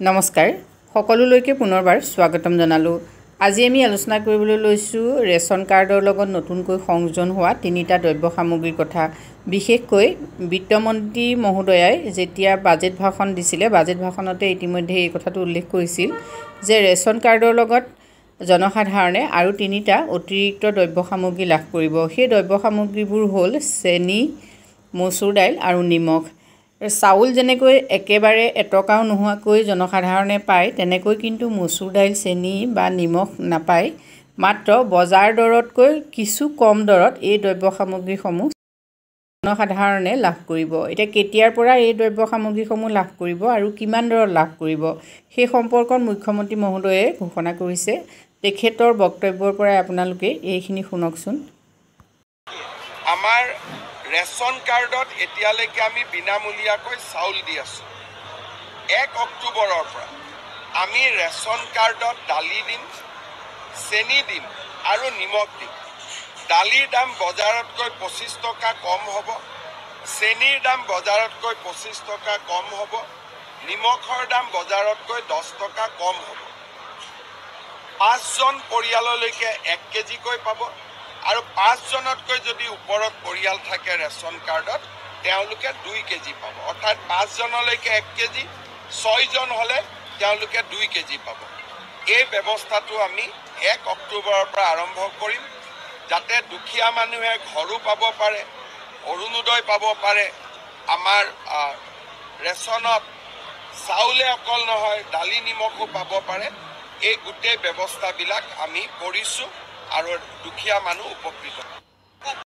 নমস্কাৰ সকলোলৈকে পুনৰবাৰ স্বাগতম জনালোঁ। আজি আমি আলোচনা কৰিবলৈ লৈছোঁ ৰেচন কাৰ্ডৰ লগত নতুনকৈ সংযোজন হোৱা তিনিটা দ্ৰব্য সামগ্ৰীৰ কথা। বিশেষকৈ বিত্তমন্ত্ৰী মহোদয়াই যেতিয়া বাজেট ভাষণ দিছিলে, বাজেট ভাষণতে ইতিমধ্যে এই কথাটো উল্লেখ কৰিছিল যে ৰেচন কাৰ্ডৰ লগত জনসাধাৰণে আৰু তিনিটা অতিৰিক্ত দ্ৰব্য সামগ্ৰী লাভ কৰিব। সেই দ্ৰব্য সামগ্ৰীবোৰ হ'ল চেনি, মচুৰ দাইল আৰু নিমখ। চাউল যেনেকৈ একেবাৰে এটকাও নোহোৱাকৈ জনসাধাৰণে পায়, তেনেকৈ কিন্তু মচুৰ দাইল, চেনি বা নিমখ নাপায়। মাত্ৰ বজাৰ দৰতকৈ কিছু কম দৰত এই দ্ৰব্য সামগ্ৰীসমূহ জনসাধাৰণে লাভ কৰিব। এতিয়া কেতিয়াৰ পৰা এই দ্ৰব্য সামগ্ৰীসমূহ লাভ কৰিব আৰু কিমান দৰত লাভ কৰিব সেই সম্পৰ্কত মুখ্যমন্ত্ৰী মহোদয়ে ঘোষণা কৰিছে। তেখেতৰ বক্তব্যৰ পৰাই আপোনালোকে এইখিনি শুনকচোন। আমাৰ ৰেচন কাৰ্ডত এতিয়ালৈকে আমি বিনামূলীয়াকৈ চাউল দি আছোঁ। 1 অক্টোবৰৰ পৰা আমি ৰেচন কাৰ্ডত দালি দিম, চেনি দিম আৰু নিমখ দিম। দালিৰ দাম বজাৰতকৈ 25 টকা কম হ'ব, চেনিৰ দাম বজাৰতকৈ 25 টকা কম হ'ব, নিমখৰ দাম বজাৰতকৈ 10 টকা কম হ'ব। 5জন পৰিয়াললৈকে 1 কেজিকৈ পাব আৰু 5জনতকৈ যদি ওপৰত পৰিয়াল থাকে ৰেচন কাৰ্ডত, তেওঁলোকে 2 কেজি পাব। অৰ্থাৎ 5জনলৈকে 1 কেজি, 6জন হ'লে তেওঁলোকে 2 কেজি পাব। এই ব্যৱস্থাটো আমি 1 অক্টোবৰৰ পৰা আৰম্ভ কৰিম, যাতে দুখীয়া মানুহে ঘৰো পাব পাৰে, অৰুণোদয় পাব পাৰে। আমাৰ ৰেচনত চাউলে অকল নহয়, দালি নিমখো পাব পাৰে। এই গোটেই ব্যৱস্থাবিলাক আমি কৰিছোঁ আৰু দুখীয়া মানুহ উপকৃত।